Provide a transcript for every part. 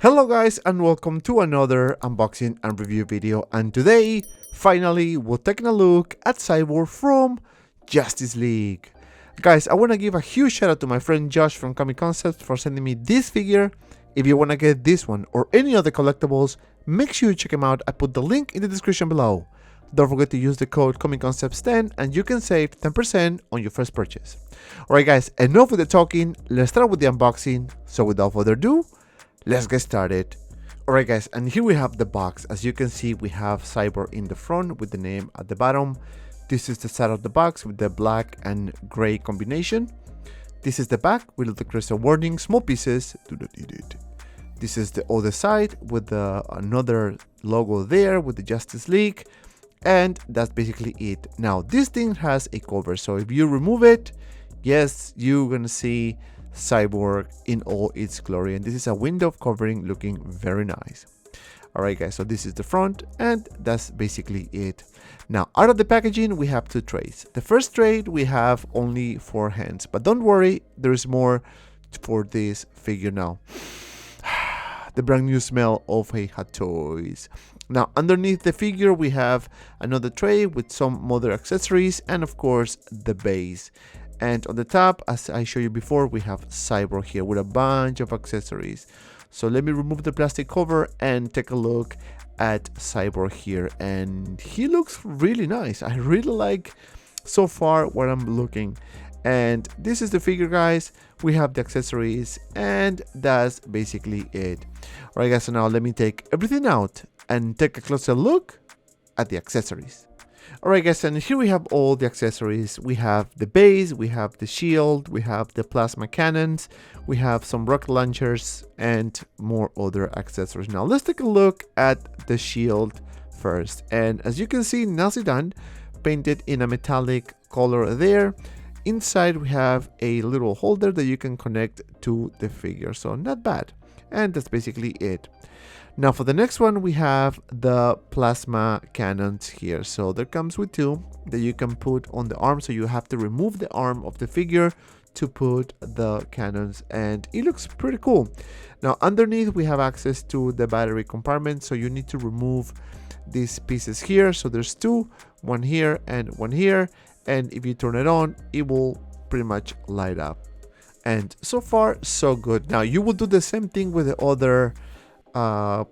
Hello guys and welcome to another unboxing and review video, and today finally we're taking a look at Cyborg from Justice League. Guys, I want to give a huge shout out to my friend Josh from Comic Concepts for sending me this figure. If you want to get this one or any other collectibles, make sure you check him out. I put the link in the description below. Don't forget to use the code ComicConcepts10 and you can save 10% on your first purchase. Alright guys, enough with the talking, let's start with the unboxing. So without further ado, let's get started. Alright guys, and here we have the box. As you can see, we have Cyborg in the front with the name at the bottom. This is the side of the box with the black and gray combination. This is the back with the crystal warning, small pieces, do not eat it. This is the other side with another logo there with the Justice League. And that's basically it. Now this thing has a cover, so if you remove it, yes, you're gonna see Cyborg in all its glory, and this is a window covering looking very nice. Alright guys, so this is the front and that's basically it. Now out of the packaging we have two trays. The first tray we have only 4 hands, but don't worry, there is more for this figure now. The brand new smell of a Hot Toys. Now underneath the figure we have another tray with some other accessories and of course the base. And on the top, as I showed you before, we have Cyborg here with a bunch of accessories. So let me remove the plastic cover and take a look at Cyborg here. And he looks really nice. I really like so far what I'm looking. And this is the figure, guys. We have the accessories and that's basically it. Alright guys, so now let me take everything out and take a closer look at the accessories. Alright guys, and here we have all the accessories. We have the base, we have the shield, we have the plasma cannons, we have some rocket launchers and more other accessories. Now let's take a look at the shield first. And as you can see, nicely done, painted in a metallic color there. Inside we have a little holder that you can connect to the figure, so not bad. And that's basically it. Now for the next one we have the plasma cannons here. So there comes with 2 that you can put on the arm, so you have to remove the arm of the figure to put the cannons, and it looks pretty cool. Now underneath we have access to the battery compartment, so you need to remove these pieces here. So there's 2, one here and one here, and if you turn it on it will pretty much light up. And so far so good. Now you will do the same thing with the other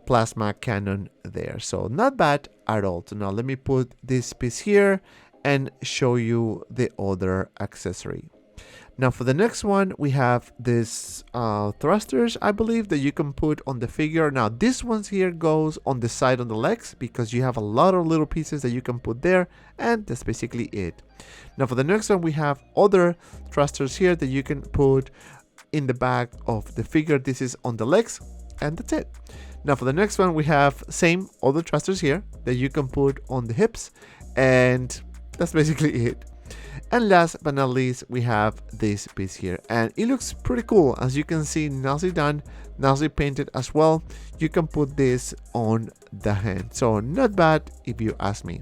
plasma cannon there, so not bad at all. So now let me put this piece here and show you the other accessory. Now for the next one we have this thrusters, I believe, that you can put on the figure. Now this one's here goes on the side on the legs because you have a lot of little pieces that you can put there, and that's basically it. Now for the next one we have other thrusters here that you can put in the back of the figure. This is on the legs, and that's it. Now for the next one we have same other thrusters here that you can put on the hips, and that's basically it. And last but not least we have this piece here, and it looks pretty cool. As you can see, nicely done, nicely painted as well. You can put this on the hand, so not bad if you ask me.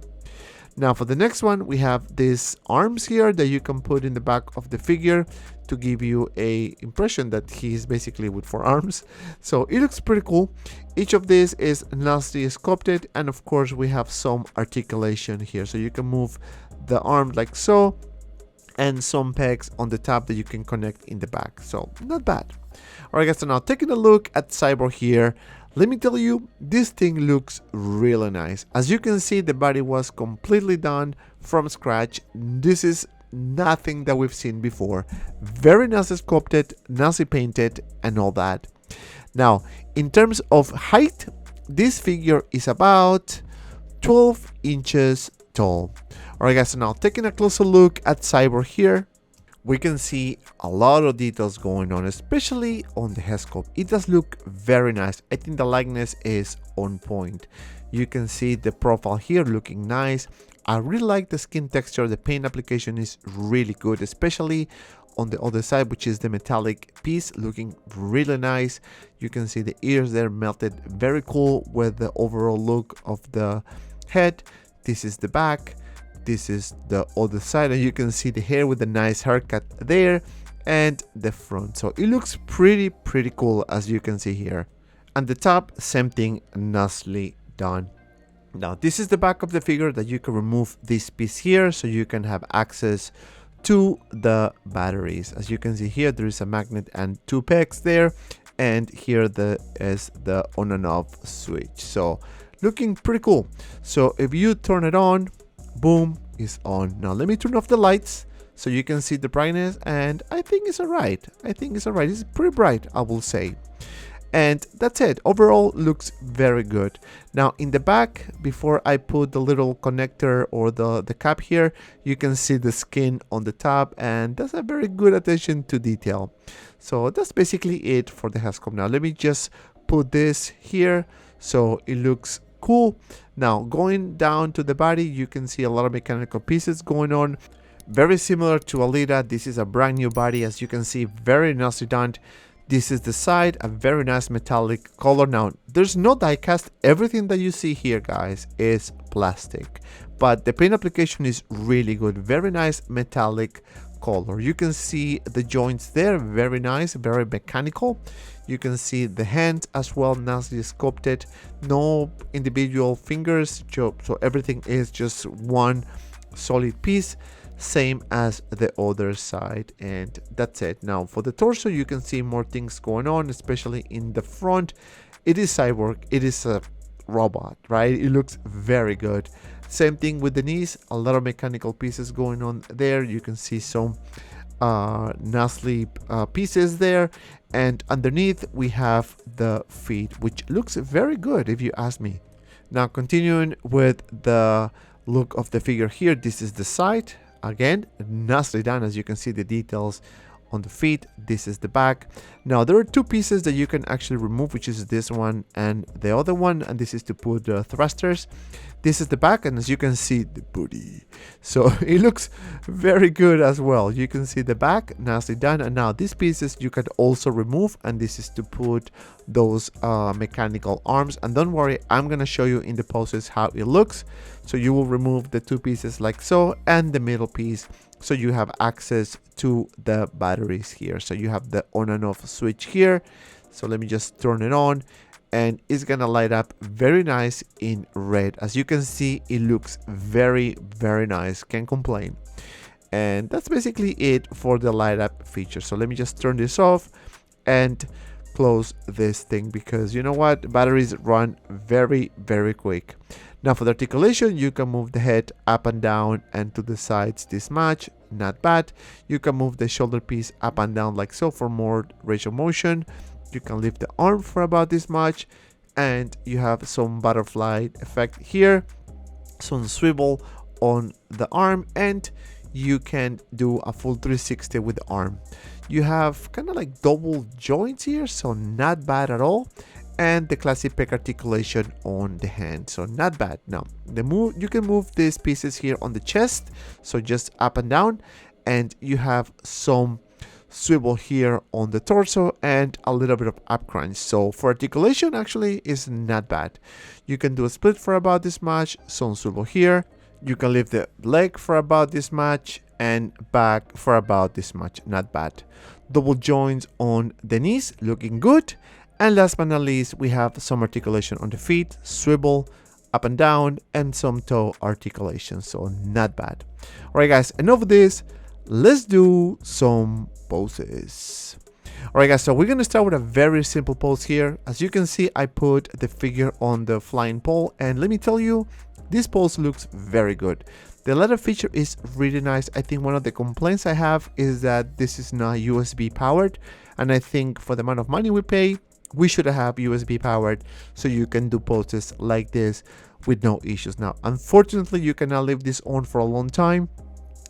Now for the next one we have these arms here that you can put in the back of the figure to give you a impression that he's basically with 4 arms. So it looks pretty cool. Each of these is nicely sculpted, and of course we have some articulation here, so you can move the arm like so, and some pegs on the top that you can connect in the back, so not bad. Alright guys, so now taking a look at Cyborg here, let me tell you, this thing looks really nice. As you can see, the body was completely done from scratch. This is nothing that we've seen before. Very nicely sculpted, nicely painted and all that. Now in terms of height, this figure is about 12 inches tall. Alright guys, so now taking a closer look at Cyborg here, we can see a lot of details going on, especially on the head sculpt. It does look very nice. I think the likeness is on point. You can see the profile here looking nice. I really like the skin texture. The paint application is really good, especially on the other side, which is the metallic piece, looking really nice. You can see the ears there melted, very cool with the overall look of the head. This is the back. This is the other side, and you can see the hair with a nice haircut there, and the front. So it looks pretty cool, as you can see here. And the top, same thing, nicely done. Now this is the back of the figure that you can remove this piece here so you can have access to the batteries. As you can see here, there is a magnet and 2 pegs there, and here is the on and off switch. So looking pretty cool. So if you turn it on, boom, it's on. Now let me turn off the lights so you can see the brightness, and I think it's alright. It's pretty bright, I will say. And that's it. Overall, looks very good. Now in the back, before I put the little connector or the cap here, you can see the skin on the top, and that's a very good attention to detail. So that's basically it for the head sculpt. Now let me just put this here so it looks cool. Now going down to the body, you can see a lot of mechanical pieces going on. Very similar to Alita. This is a brand new body, as you can see, very nicely done. This is the side, a very nice metallic color. Now, there's no die cast. Everything that you see here, guys, is plastic. But the paint application is really good. Very nice metallic color. You can see the joints there, very nice, very mechanical. You can see the hand as well, nicely sculpted. No individual fingers, so everything is just one solid piece. Same as the other side, and that's it. Now for the torso, you can see more things going on, especially in the front. It is Cyborg, it is a robot, right? It looks very good. Same thing with the knees, a lot of mechanical pieces going on there. You can see some nicely pieces there, and underneath we have the feet, which looks very good if you ask me. Now continuing with the look of the figure here, this is the side. Again, nicely done. As you can see the details on the feet. This is the back. Now there are 2 pieces that you can actually remove, which is this one and the other one, and this is to put the thrusters. This is the back, and as you can see, the booty. So it looks very good as well. You can see the back, nicely done. And now these pieces you can also remove, and this is to put those mechanical arms. And don't worry, I'm gonna show you in the poses how it looks. So you will remove the 2 pieces like so, and the middle piece, so you have access to the batteries here. So you have the on and off switch here. So let me just turn it on, and it's gonna light up very nice in red. As you can see, it looks very, very nice, can't complain. And that's basically it for the light up feature. So let me just turn this off and close this thing, because you know what, batteries run very, very quick. Now for the articulation, you can move the head up and down and to the sides this much, not bad. You can move the shoulder piece up and down like so for more range of motion. You can lift the arm for about this much, and you have some butterfly effect here, some swivel on the arm, and you can do a full 360 with the arm. You have kind of like double joints here, so not bad at all. And the classic peg articulation on the hand, so not bad. Now you can move these pieces here on the chest, so just up and down, and you have some swivel here on the torso and a little bit of up crunch. So for articulation, actually is not bad. You can do a split for about this much, some swivel here. You can lift the leg for about this much and back for about this much, not bad. Double joints on the knees, looking good. And last but not least, we have some articulation on the feet, swivel, up and down, and some toe articulation, so not bad. Alright guys, enough of this, let's do some poses. Alright guys, so we're going to start with a very simple pose here. As you can see, I put the figure on the flying pole, and let me tell you, this pose looks very good. The leather feature is really nice. I think one of the complaints I have is that this is not USB powered, and I think for the amount of money we pay, we should have USB powered so you can do poses like this with no issues. Now, unfortunately, you cannot leave this on for a long time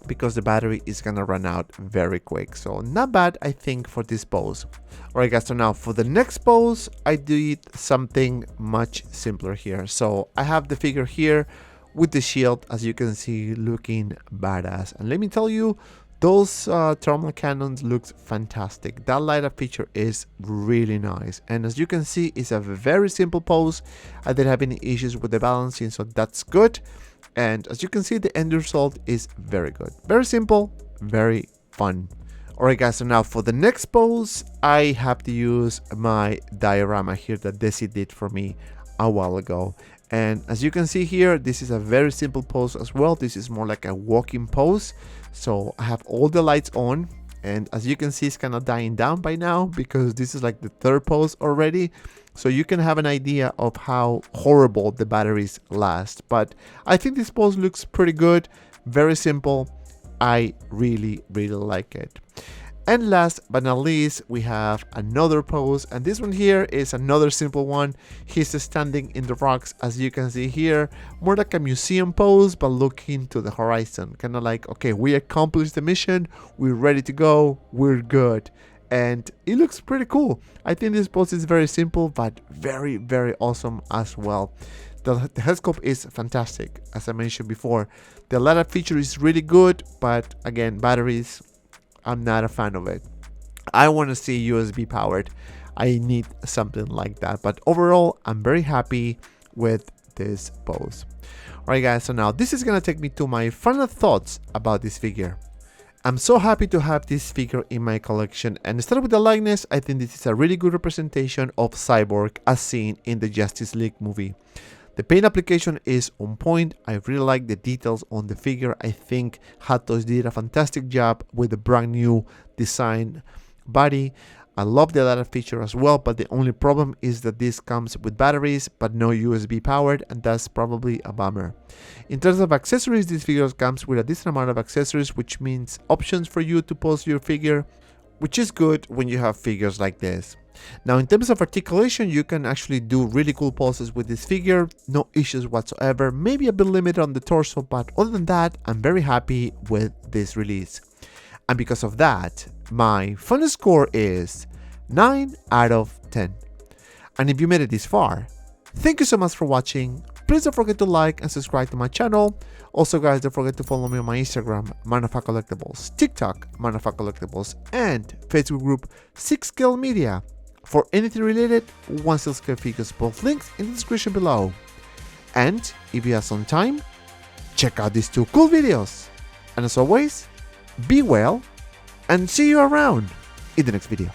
because the battery is gonna run out very quick. So not bad, I think, for this pose. Alright guys, so now for the next pose, I did something much simpler here. So I have the figure here with the shield, as you can see, looking badass. And let me tell you, those thermal cannons looks fantastic. That light up feature is really nice, and as you can see, it's a very simple pose. I didn't have any issues with the balancing, so that's good. And as you can see, the end result is very good. Very simple, very fun. Alright guys, so now for the next pose, I have to use my diorama here that Desi did for me a while ago. And as you can see here, this is a very simple pose as well. This is more like a walking pose. So I have all the lights on, and as you can see, it's kind of dying down by now because this is like the third pose already. So you can have an idea of how horrible the batteries last. But I think this pose looks pretty good, very simple. I really like it. And last but not least, we have another pose, and this one here is another simple one. He's standing in the rocks, as you can see here, more like a museum pose, but looking to the horizon, kind of like, okay, we accomplished the mission, we're ready to go, we're good. And it looks pretty cool. I think this pose is very simple, but very awesome as well. The head sculpt is fantastic, as I mentioned before. The LiDAR feature is really good, but again, batteries, I'm not a fan of it. I want to see USB powered. I need something like that. But overall, I'm very happy with this pose. Alright guys, so now this is going to take me to my final thoughts about this figure. I'm so happy to have this figure in my collection, and starting with the likeness, I think this is a really good representation of Cyborg as seen in the Justice League movie. The paint application is on point. I really like the details on the figure. I think Hot Toys did a fantastic job with the brand new design body. I love the LiDAR feature as well, but the only problem is that this comes with batteries but no USB powered, and that's probably a bummer. In terms of accessories, this figure comes with a decent amount of accessories, which means options for you to pose your figure, which is good when you have figures like this. Now in terms of articulation, you can actually do really cool poses with this figure, no issues whatsoever, maybe a bit limited on the torso, but other than that, I'm very happy with this release. And because of that, my final score is 9 out of 10. And if you made it this far, thank you so much for watching. Please don't forget to like and subscribe to my channel. Also guys, don't forget to follow me on my Instagram, ManAFA_Collectibles, TikTok, ManAFA_Collectibles, and Facebook group 6 Scale Media. For anything related, 1/6 figures, both links in the description below. And if you have some time, check out these two cool videos. And as always, be well, and see you around in the next video.